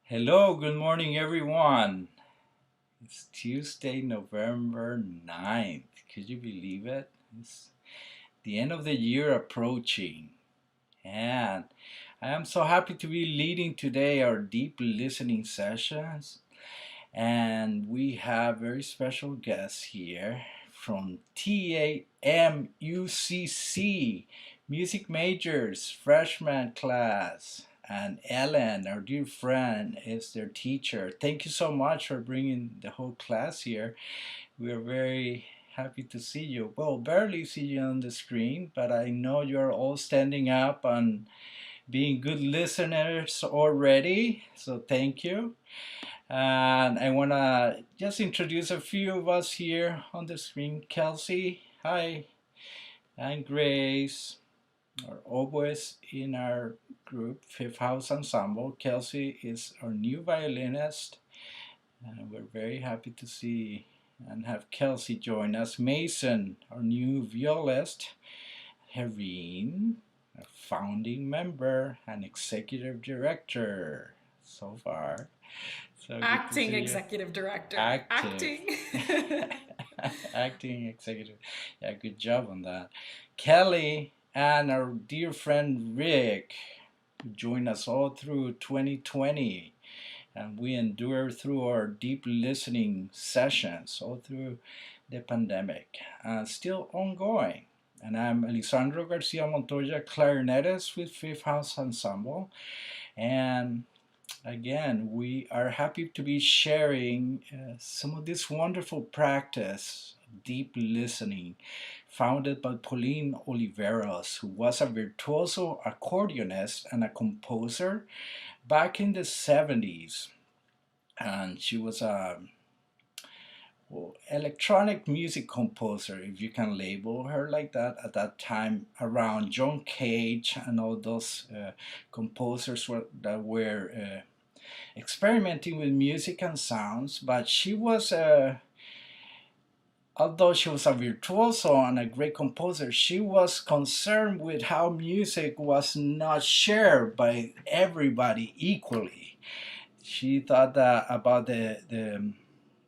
Hello, good morning, everyone. It's Tuesday, November 9th. Could you believe it? It's the end of the year approaching. And I am so happy to be leading today our deep listening sessions. And we have very special guests here from TAMUCC, Music Majors, freshman class. And Ellen, our dear friend, is their teacher. Thank you so much for bringing the whole class here. We are very happy to see you. Well, barely see you on the screen, but I know you're all standing up and being good listeners already. So thank you. And I want to just introduce a few of us here on the screen. Kelsey, hi, and Grace, are always in our group, Fifth House Ensemble. Kelsey is our new violinist, and we're very happy to see and have Kelsey join us. Mason, our new violist. Herveen, a founding member and executive director so far. So good to Acting see you. executive director. Active. Acting. Acting executive. Yeah, good job on that. Kelly and our dear friend Rick, who joined us all through 2020. And we endure through our deep listening sessions all through the pandemic. Still ongoing. And I'm Elisandro Garcia Montoya, clarinetist with Fifth House Ensemble. And again, we are happy to be sharing some of this wonderful practice, deep listening, founded by Pauline Oliveros, who was a virtuoso accordionist and a composer back in the 70s. And she was a electronic music composer, if you can label her like that, at that time around John Cage and all those composers that were experimenting with music and sounds. But she was, although she was a virtuoso and a great composer, she was concerned with how music was not shared by everybody equally. She thought that about the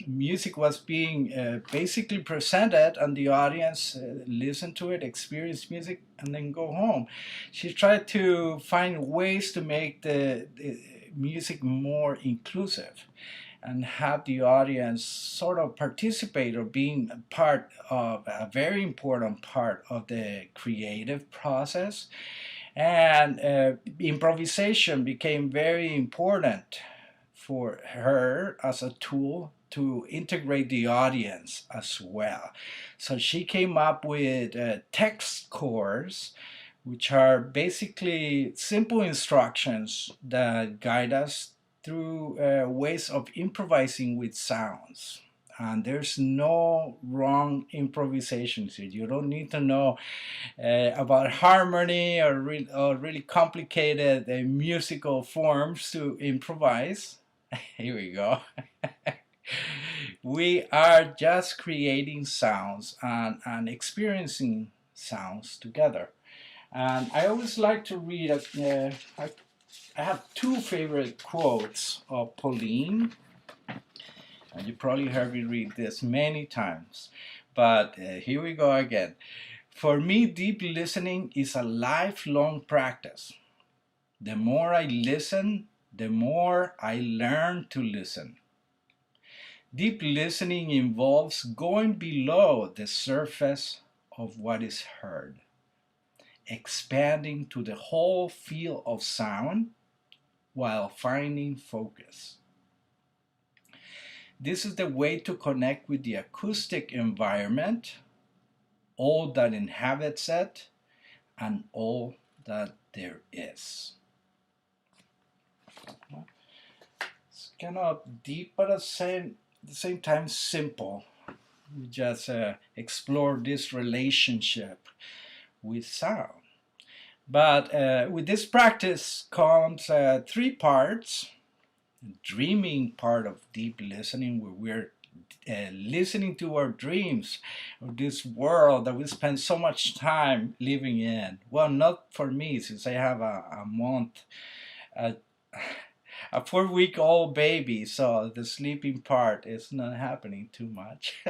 music was being basically presented and the audience listened to it, experience music, and then go home. She tried to find ways to make the music more inclusive and have the audience sort of participate or being a part of a very important part of the creative process. And improvisation became very important for her as a tool to integrate the audience as well. So she came up with text cores, which are basically simple instructions that guide us through ways of improvising with sounds. And there's no wrong improvisations here. You don't need to know about harmony or really complicated musical forms to improvise. Here we go. We are just creating sounds and experiencing sounds together. And I always like to read, I have two favorite quotes of Pauline, and you probably heard me read this many times. But here we go again. For me, deep listening is a lifelong practice. The more I listen, the more I learn to listen. Deep listening involves going below the surface of what is heard, expanding to the whole field of sound while finding focus. This is the way to connect with the acoustic environment, all that inhabits it, and all that there is. It's kind of deep, but at the same time simple. We just explore this relationship with sound. But with this practice comes three parts. The dreaming part of deep listening, where we're listening to our dreams of this world that we spend so much time living in. Well, not for me, since I have a month, uh, a 4-week-old baby, so the sleeping part is not happening too much.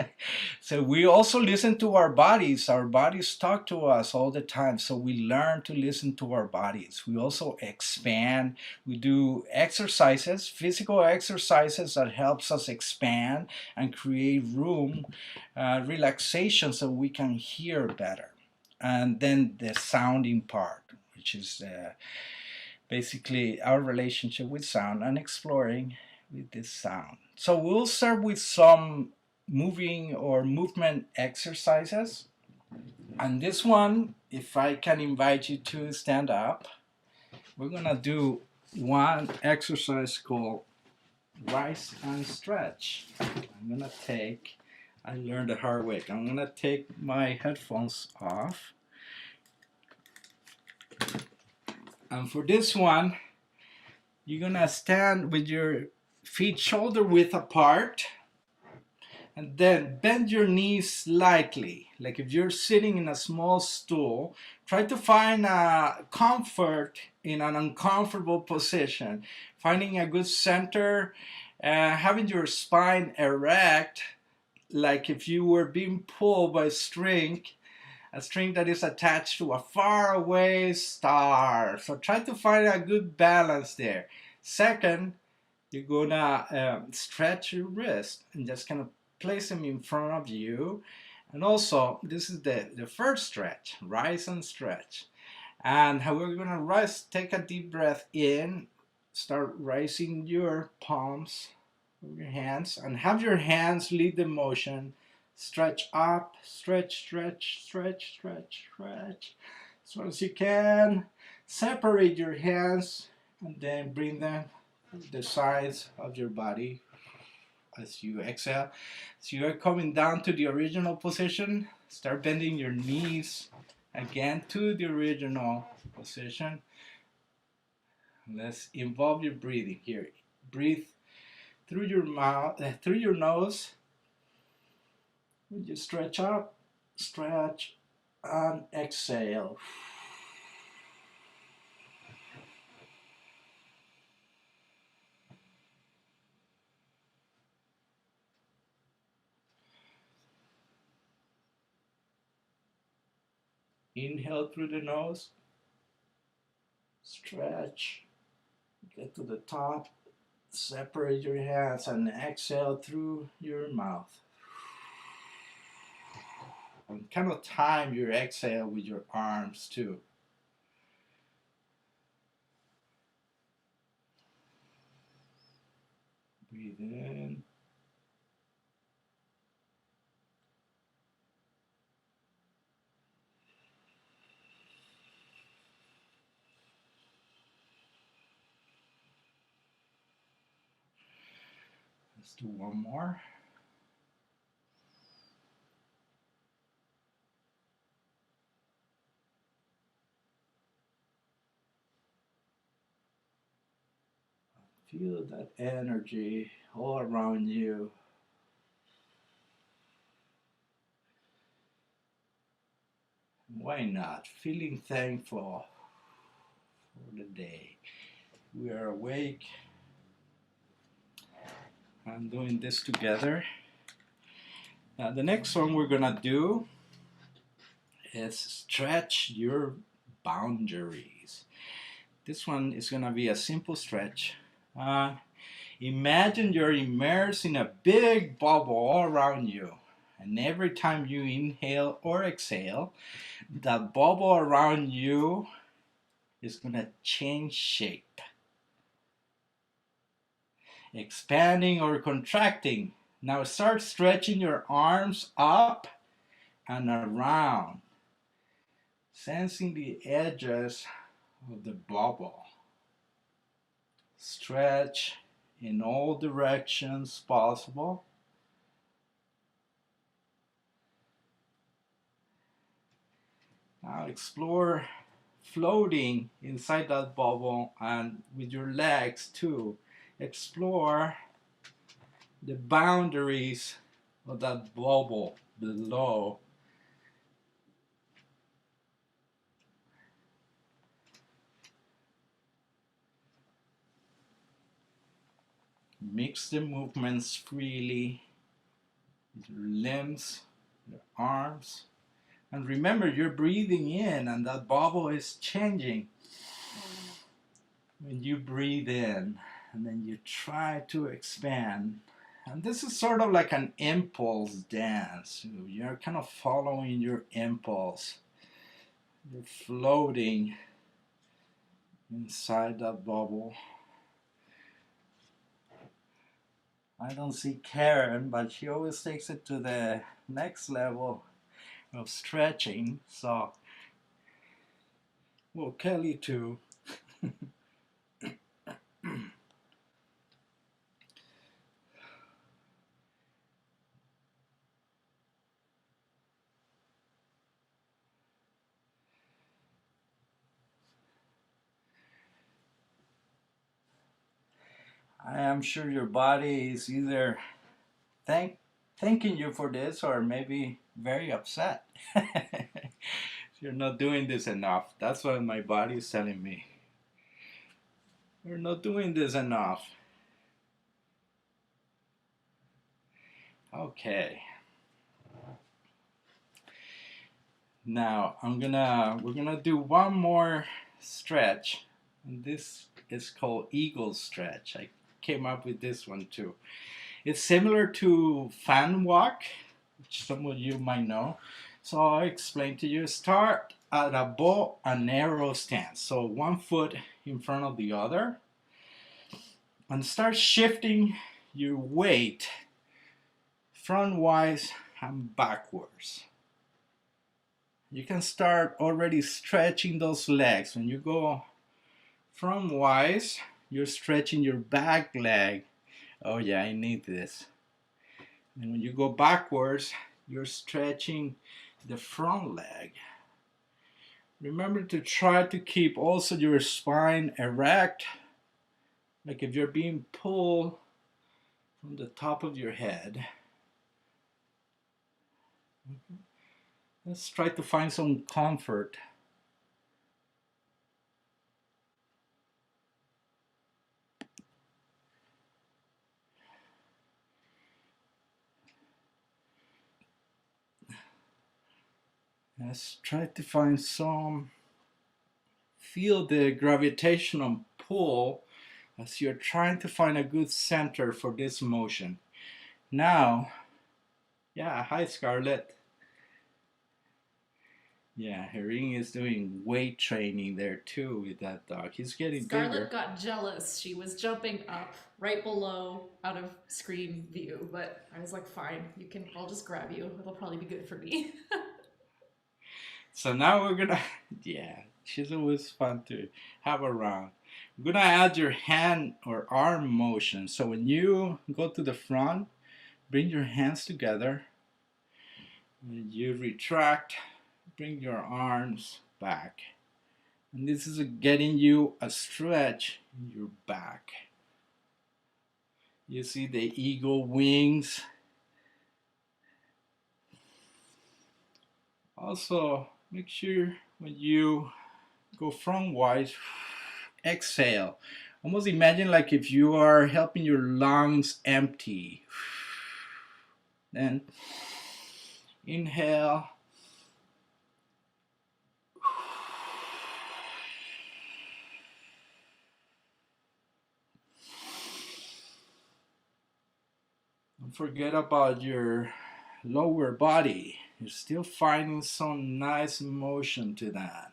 So we also listen to our bodies. Our bodies talk to us all the time, so we learn to listen to our bodies. We also expand. We do exercises, physical exercises that helps us expand and create room, relaxation, so we can hear better. And then the sounding part, which is basically our relationship with sound and exploring with this sound. So we'll start with some moving or movement exercises. And this one, if I can invite you to stand up, we're gonna do one exercise called rise and stretch. I learned the hard way. I'm gonna take my headphones off. And for this one, you're gonna stand with your feet shoulder width apart, and then bend your knees slightly. Like if you're sitting in a small stool, try to find a comfort in an uncomfortable position. Finding a good center, having your spine erect, like if you were being pulled by a string that is attached to a faraway star. So try to find a good balance there. Second, you're gonna stretch your wrist and just kind of place them in front of you. And also, this is the first stretch, rise and stretch. And how we're gonna rise, take a deep breath in, start raising your palms of your hands, and have your hands lead the motion. Stretch up, stretch, stretch, stretch, stretch, stretch. As far as you can. Separate your hands and then bring them to the sides of your body as you exhale. So you're coming down to the original position. Start bending your knees again to the original position. Let's involve your breathing here. Breathe through your mouth, through your nose. When you stretch up, stretch, and exhale. Inhale through the nose, stretch, get to the top, separate your hands, and exhale through your mouth. And kind of time your exhale with your arms too. Breathe in. Let's do one more. Feel that energy all around you. Why not? Feeling thankful for the day. We are awake and doing this together. Now the next one we're gonna do is stretch your boundaries. This one is gonna be a simple stretch. Imagine you're immersed in a big bubble all around you. And every time you inhale or exhale, that bubble around you is going to change shape. Expanding or contracting. Now start stretching your arms up and around. Sensing the edges of the bubble. Stretch in all directions possible. Now explore floating inside that bubble and with your legs too. Explore the boundaries of that bubble below. Mix the movements freely, your limbs, your arms. And remember, you're breathing in and that bubble is changing. When you breathe in and then you try to expand. And this is sort of like an impulse dance. You're kind of following your impulse. You're floating inside that bubble. I don't see Karen, but she always takes it to the next level of stretching. So, well, Kelly too. I am sure your body is either thanking you for this or maybe very upset. You're not doing this enough. That's what my body is telling me. You're not doing this enough. Okay. Now we're gonna do one more stretch, and this is called eagle stretch. I came up with this one too. It's similar to fan walk, which some of you might know. So I'll explain to you. Start at a bow and arrow stance. So one foot in front of the other. And start shifting your weight frontwise and backwards. You can start already stretching those legs. When you go frontwise, you're stretching your back leg. Oh yeah, I need this. And when you go backwards, you're stretching the front leg. Remember to try to keep also your spine erect, like if you're being pulled from the top of your head. Let's try to find some comfort. Let's try to find some, feel the gravitational pull as you're trying to find a good center for this motion. Now, yeah, hi Scarlett. Yeah, Herring is doing weight training there too with that dog. He's getting Scarlett bigger. got jealous. She was jumping up right below out of screen view, but I was like, fine, I'll just grab you. It'll probably be good for me. So now we're gonna, yeah, she's always fun to have around. We're gonna add your hand or arm motion. So when you go to the front, bring your hands together. When you retract, bring your arms back. And this is getting you a stretch in your back. You see the eagle wings. Also, make sure when you go frontwise, exhale. Almost imagine like if you are helping your lungs empty. Then inhale. Don't forget about your lower body. You're still finding some nice motion to that.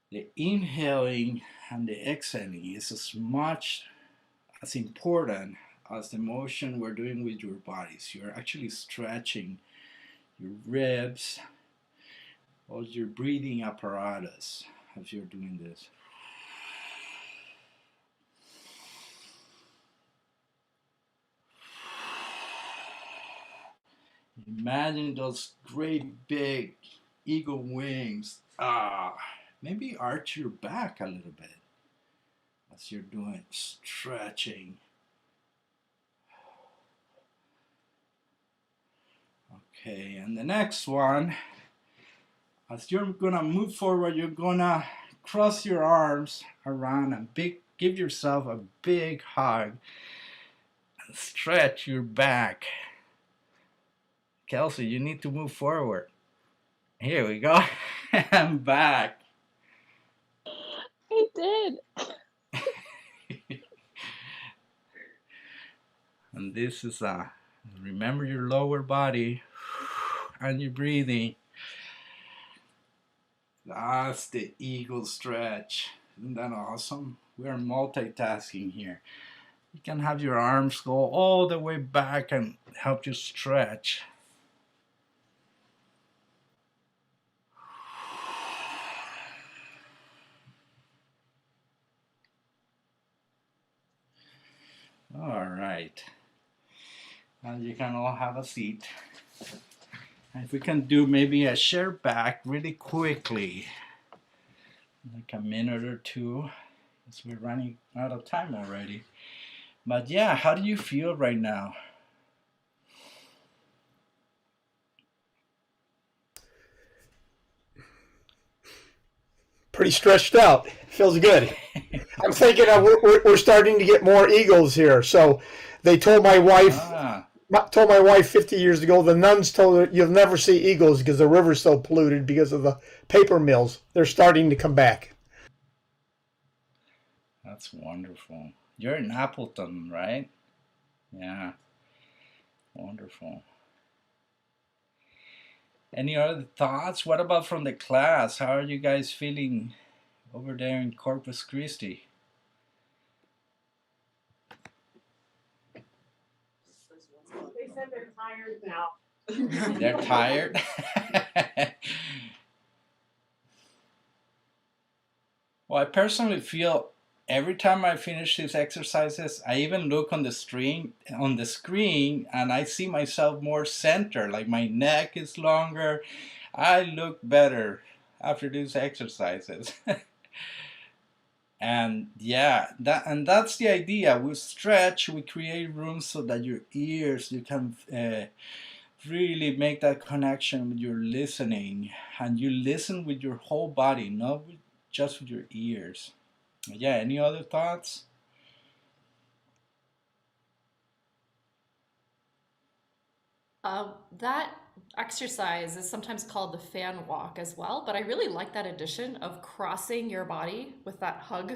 The inhaling and the exhaling is as much as important as the motion we're doing with your bodies. You're actually stretching your ribs, all your breathing apparatus as you're doing this. Imagine those great big eagle wings. Maybe arch your back a little bit as you're doing stretching. Okay, and the next one, as you're gonna move forward, you're gonna cross your arms around and give yourself a big hug and stretch your back. Kelsey, you need to move forward. Here we go. I'm back. I did. And this is remember your lower body and your breathing. That's the eagle stretch. Isn't that awesome? We are multitasking here. You can have your arms go all the way back and help you stretch. All right. And you can all have a seat. If we can do maybe a share back really quickly, like a minute or two, because we're running out of time already. But yeah, how do you feel right now? Pretty stretched out. Feels good. I'm thinking we're starting to get more eagles here. So they told my wife, 50 years ago, the nuns told her you'll never see eagles because the river's so polluted because of the paper mills. They're starting to come back. That's wonderful. You're in Appleton, right? Yeah. Wonderful. Any other thoughts? What about from the class? How are you guys feeling over there in Corpus Christi? They said they're tired now. They're tired? Well, I personally feel every time I finish these exercises, I even look on the screen and I see myself more centered, like my neck is longer. I look better after these exercises. And yeah, that's the idea. We stretch, we create room so that your ears, you can really make that connection with your listening, and you listen with your whole body, not just with your ears. Yeah, any other thoughts? That exercise is sometimes called the fan walk as well, but I really like that addition of crossing your body with that hug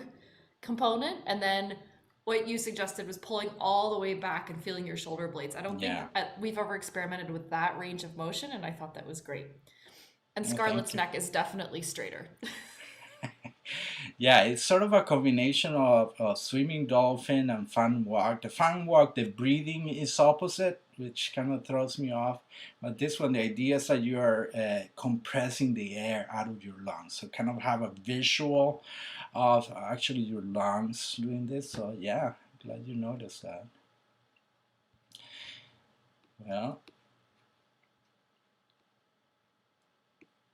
component. And then what you suggested was pulling all the way back and feeling your shoulder blades. I don't think we've ever experimented with that range of motion, and I thought that was great. And Scarlett's neck is definitely straighter. Yeah, it's sort of a combination of swimming dolphin and fan walk. The fan walk, the breathing is opposite, which kind of throws me off. But this one, the idea is that you are compressing the air out of your lungs. So kind of have a visual of actually your lungs doing this. So yeah, glad you noticed that. Well,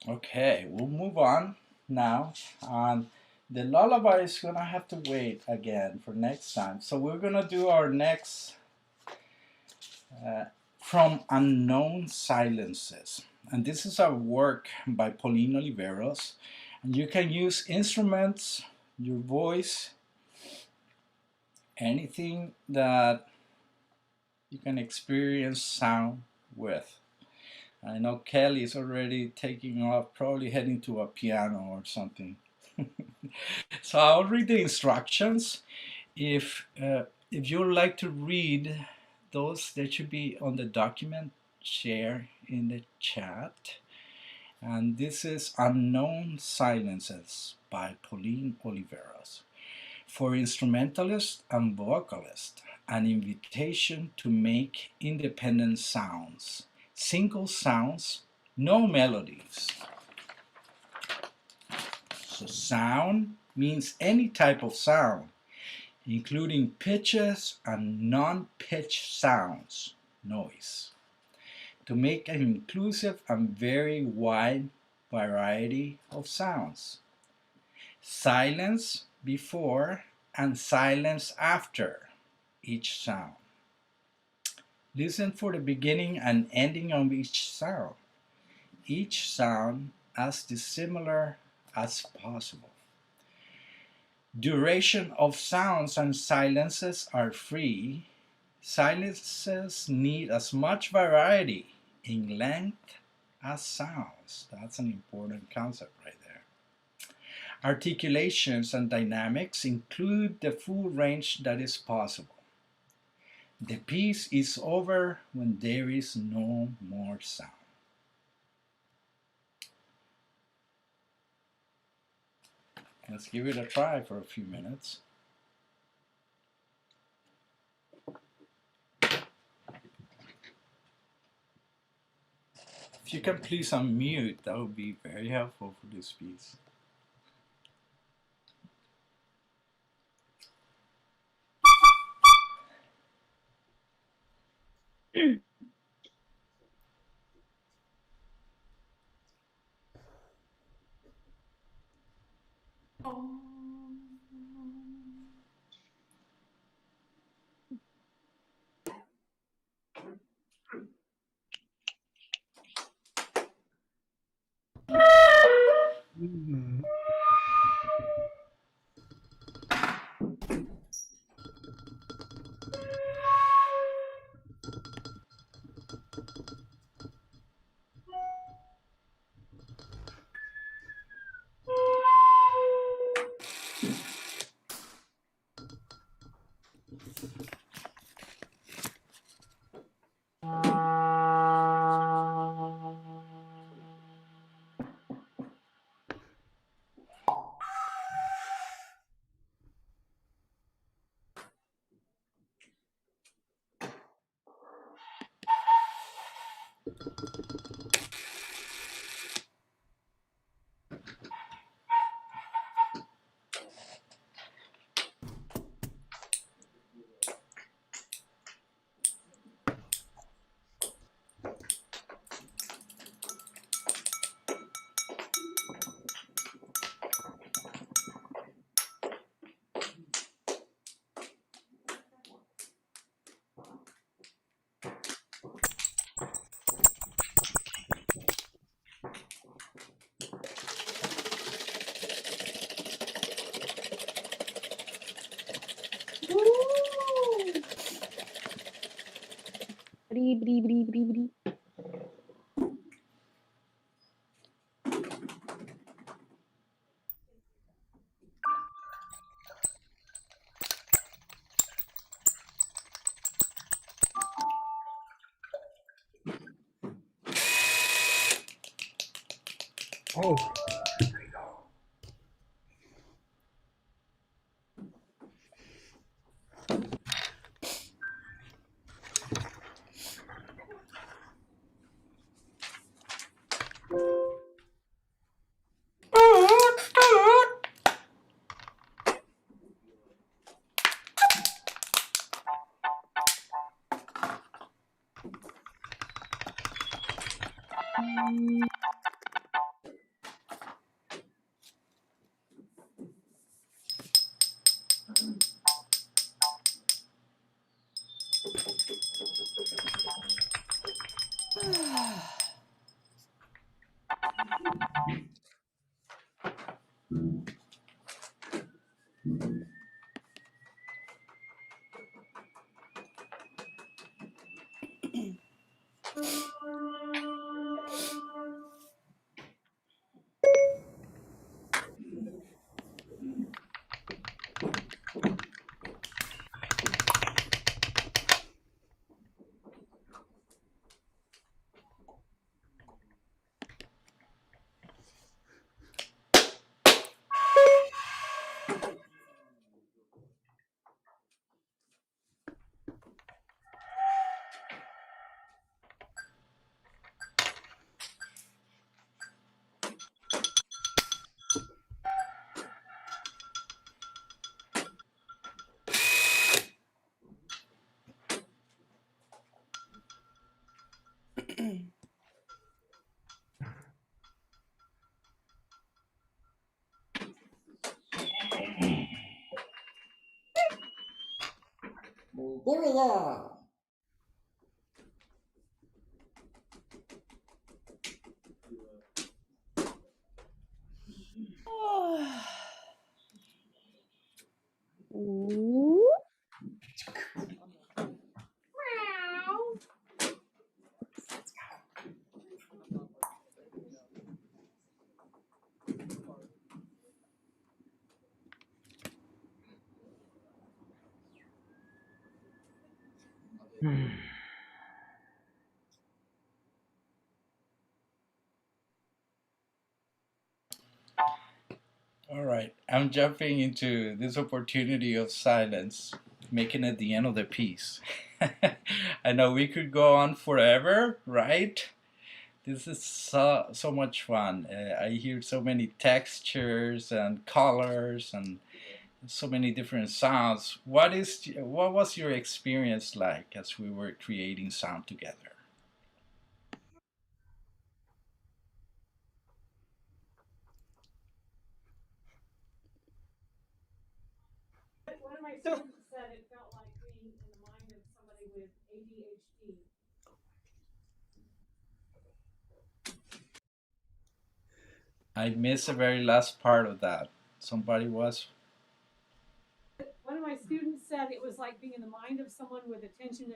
okay, we'll move on now. The lullaby is gonna have to wait again for next time. So we're gonna do our next From Unknown Silences. And this is a work by Pauline Oliveros. And you can use instruments, your voice, anything that you can experience sound with. I know Kelly is already taking off, probably heading to a piano or something. So I'll read the instructions. If you'd like to read those, they should be on the document share in the chat. And this is Unknown Silences by Pauline Oliveros. For instrumentalists and vocalists, an invitation to make independent sounds, single sounds, no melodies. So sound means any type of sound, including pitches and non-pitch sounds, noise, to make an inclusive and very wide variety of sounds. Silence before and silence after each sound. Listen for the beginning and ending of each sound. Each sound as dissimilar as possible. Duration of sounds and silences are free. Silences need as much variety in length as sounds. That's an important concept right there. Articulations and dynamics include the full range that is possible. The piece is over when there is no more sound. Let's give it a try for a few minutes. If you can please unmute, that would be very helpful for this piece. Bree, bree, bree, bree, bree. Oh. Leila. Ooh. All right, I'm jumping into this opportunity of silence, making it the end of the piece. I know we could go on forever, right? This is so much fun. I hear so many textures and colors and so many different sounds. What was your experience like as we were creating sound together? One of my students said it felt like being in the mind of somebody with ADHD. I missed the very last part of that. Somebody was. One of my students said it was like being in the mind of someone with attention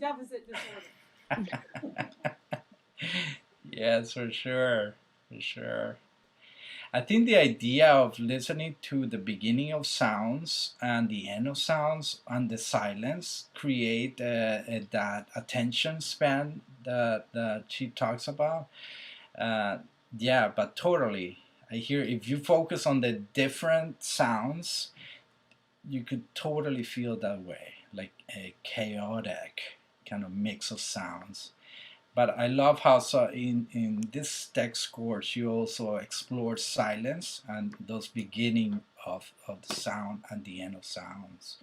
deficit disorder. Yes, for sure. For sure. I think the idea of listening to the beginning of sounds and the end of sounds and the silence create that attention span that she talks about. Uh, yeah, but totally. I hear if you focus on the different sounds, you could totally feel that way, like a chaotic kind of mix of sounds. But I love how in this text course you also explore silence and those beginning of the sound and the end of sounds.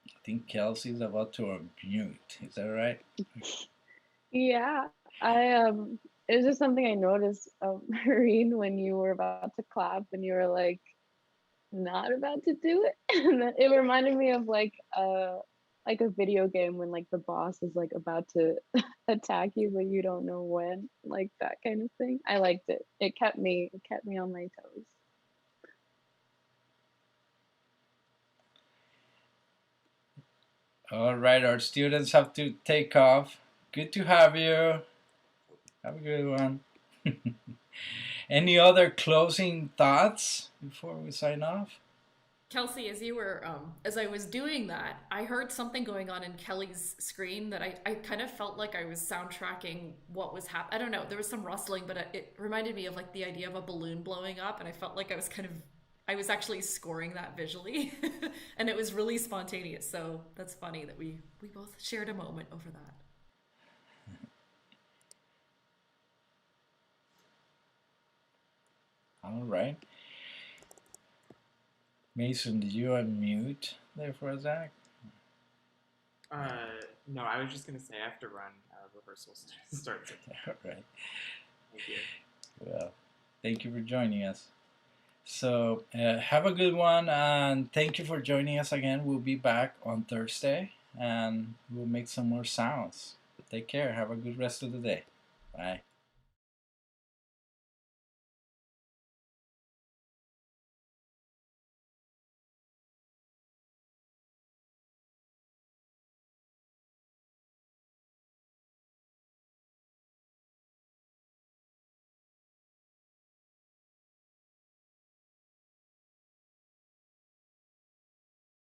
I think Kelsey's about to unmute. Is that right? Yeah, it was just something I noticed, Marine, when you were about to clap and you were like not about to do it. And then it reminded me of like a video game when like the boss is like about to attack you but you don't know when, like that kind of thing. I liked it. It kept me on my toes. All right, our students have to take off. Good to have you. Have a good one. Any other closing thoughts before we sign off? Kelsey, as I was doing that, I heard something going on in Kelly's screen that I kind of felt like I was soundtracking what was happening. I don't know, there was some rustling, but it reminded me of like the idea of a balloon blowing up, and I felt like I was actually scoring that visually, and it was really spontaneous. So that's funny that we both shared a moment over that. All right. Mason, did you unmute there for a sec? No, I was just gonna say I have to run. Rehearsal starts. All right. Thank you. Well, thank you for joining us. So have a good one, and thank you for joining us again. We'll be back on Thursday, and we'll make some more sounds. Take care. Have a good rest of the day. Bye.